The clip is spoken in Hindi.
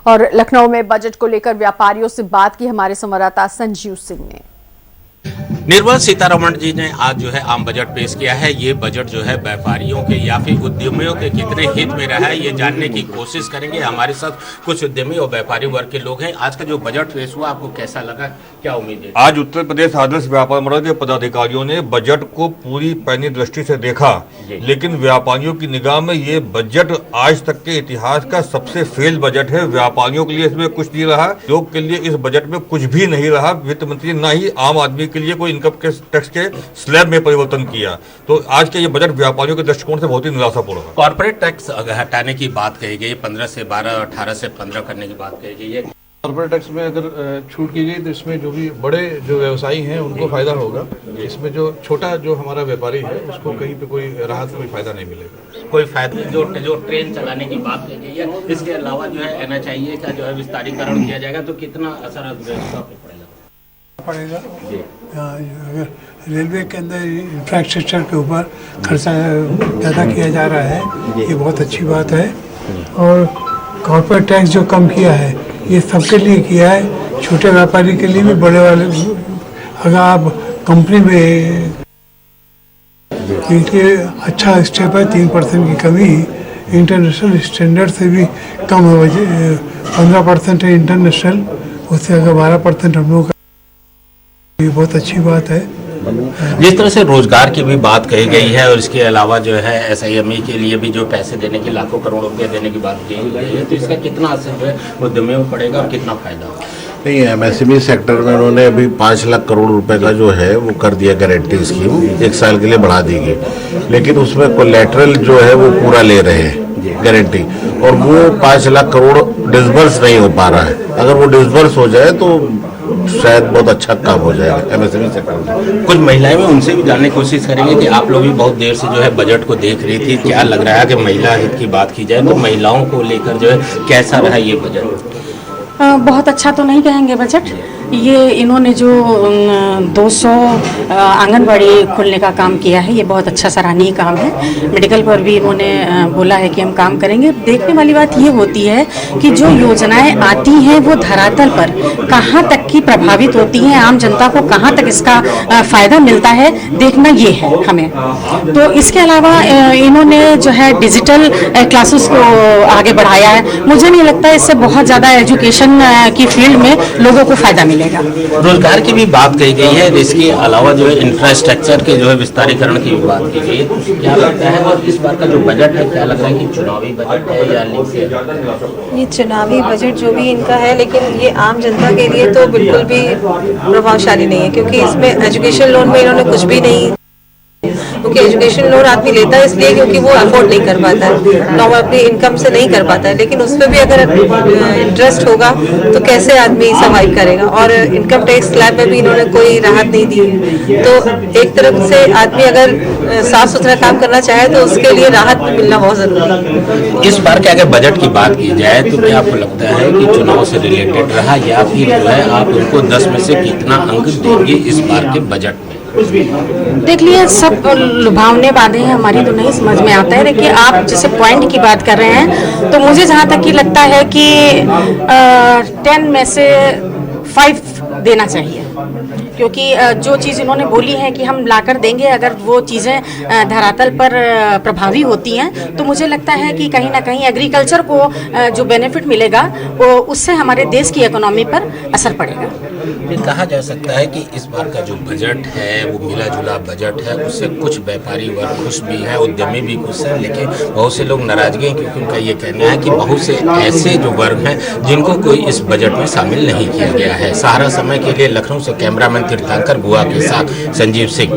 और लखनऊ में बजट को लेकर व्यापारियों से बात की हमारे संवाददाता संजीव सिंह ने। निर्मला सीतारमण जी ने आज जो है आम बजट पेश किया है। ये बजट जो है व्यापारियों के या फिर उद्यमियों के कितने हित में रहा है ये जानने की कोशिश करेंगे। हमारे साथ कुछ उद्यमी और व्यापारी वर्ग के लोग हैं। आज का जो बजट पेश हुआ आपको कैसा लगा, क्या उम्मीद है? आज उत्तर प्रदेश आदर्श व्यापार मंडल के पदाधिकारियों ने बजट को पूरी पैनी दृष्टि से देखा, लेकिन व्यापारियों की निगाह में ये बजट आज तक के इतिहास का सबसे फेल बजट है। व्यापारियों के लिए इसमें कुछ नहीं रहा, लोग के लिए इस बजट में कुछ भी नहीं रहा। वित्त मंत्री न ही आम आदमी के लिए कोई इनकम के टैक्स के स्लैब में परिवर्तन किया। तो आज के ये बजट व्यापारियों के दृष्टिकोण से बहुत ही निराशापूर्ण है। कॉर्पोरेट टैक्स हटाने की बात कही गई, 15 से 12, 18 से 15 करने की बात कही गई है। कॉर्पोरेट टैक्स में अगर छूट की गई तो इसमें जो भी बड़े जो व्यवसायी हैं उनको फायदा होगा। इसमें जो छोटा जो हमारा व्यापारी है उसको कहीं पे कोई राहत, कोई फायदा नहीं मिलेगा। कोई फायदा जो ट्रेन चलाने की बात कही गई है, इसके अलावा जो है NHIA का जो है विस्तारीकरण किया जाएगा तो कितना असर अर्थव्यवस्था पे पड़ेगा। अगर रेलवे के अंदर इंफ्रास्ट्रक्चर के ऊपर खर्चा ज़्यादा किया जा रहा है, ये बहुत अच्छी बात है। और कॉर्पोरेट टैक्स जो कम किया है ये सबके लिए किया है, छोटे व्यापारी के लिए भी, बड़े वाले। अगर आप कंपनी में ये अच्छा स्टेप है, 3% की कमी इंटरनेशनल स्टैंडर्ड से भी कम है। 15% है इंटरनेशनल, उससे अगर 12% हम लोग, ये बहुत अच्छी बात है। जिस तरह से रोजगार की भी बात कही गई है और इसके अलावा जो है SIME के लिए भी जो पैसे देने की लाखों करोड़ रुपए देने की बात की गई है, तो इसका कितना असर जो है उद्यमियों को पड़ेगा और कितना फायदा होगा? नहीं, MSME सेक्टर में उन्होंने अभी 5 लाख करोड़ रुपए का जो है वो कर दिया गारंटी स्कीम, 1 साल के लिए बढ़ा दी गई, लेकिन उसमें कोलैटरल जो है वो पूरा ले रहे हैं गारंटी, और वो 5 लाख करोड़ डिसबर्स नहीं हो पा रहा है। अगर वो डिसबर्स हो जाए तो शायद बहुत अच्छा काम हो जाएगा MSME सेक्टर में। कुछ महिलाएं में उनसे भी जानने की कोशिश करेंगे कि आप लोग भी बहुत देर से जो है बजट को देख रही थी, क्या लग रहा है कि महिला हित की बात की जाए तो महिलाओं को लेकर जो है कैसा रहा ये बजट? बहुत अच्छा तो नहीं कहेंगे बजट। ये इन्होंने जो 200 आंगनबाड़ी खोलने का काम किया है, ये बहुत अच्छा सराहनीय काम है। मेडिकल पर भी इन्होंने बोला है कि हम काम करेंगे। देखने वाली बात ये होती है कि जो योजनाएं आती हैं वो धरातल पर कहाँ तक की प्रभावित होती हैं, आम जनता को कहाँ तक इसका फ़ायदा मिलता है, देखना ये है हमें। तो इसके अलावा इन्होंने जो है डिजिटल क्लासेस को आगे बढ़ाया है। मुझे नहीं लगता इससे बहुत ज़्यादा एजुकेशन की फील्ड में लोगों को फ़ायदा मिलेगा। रोजगार की भी बात कही गई है, इसके अलावा जो है इंफ्रास्ट्रक्चर के जो है विस्तारीकरण की भी बात की गई है। क्या लगता है और इस बार का जो बजट है, क्या लग रहा है कि चुनावी बजट है या नहीं? ये चुनावी बजट जो भी इनका है, लेकिन ये आम जनता के लिए तो बिल्कुल भी प्रभावशाली नहीं है, क्योंकि इसमें एजुकेशन लोन में इन्होंने कुछ भी नहीं, क्योंकि एजुकेशन लोन आदमी लेता है इसलिए क्योंकि वो अफोर्ड नहीं कर पाता है, नॉर्मल अपनी इनकम से नहीं कर पाता है, लेकिन उस पर भी अगर इंटरेस्ट होगा तो कैसे आदमी सर्वाइव करेगा। और इनकम टैक्स स्लैब में भी इन्होंने कोई राहत नहीं दी। तो एक तरफ से आदमी अगर साफ सुथरा काम करना चाहे तो उसके लिए राहत मिलना बहुत जरूरी है। इस बार के अगर बजट की बात की जाए तो क्या आपको लगता है कि चुनाव से रिलेटेड रहा, या फिर जो है आप उनको 10 में से कितना अंक देंगे इस बार के बजट में? देख लिए सब लुभावने बातें हैं, हमारी तो नहीं समझ में आता है। देखिए, आप जैसे पॉइंट की बात कर रहे हैं तो मुझे जहाँ तक कि लगता है कि 10 में से 5 देना चाहिए, क्योंकि जो चीज़ इन्होंने बोली है कि हम लाकर देंगे, अगर वो चीज़ें धरातल पर प्रभावी होती हैं तो मुझे लगता है कि कहीं ना कहीं एग्रीकल्चर को जो बेनिफिट मिलेगा वो उससे हमारे देश की इकोनॉमी पर असर पड़ेगा। फिर कहा जा सकता है कि इस बार का जो बजट है वो मिला जुला बजट है, उससे कुछ व्यापारी वर्ग खुश भी है, उद्यमी भी खुश है, लेकिन बहुत से लोग नाराजगी हैं क्योंकि उनका ये कहना है कि बहुत से ऐसे जो वर्ग हैं जिनको कोई इस बजट में शामिल नहीं किया गया है। सहारा समय के लिए लखनऊ से कैमरामैन तीर्थंकर बुआ के साथ संजीव सिंह।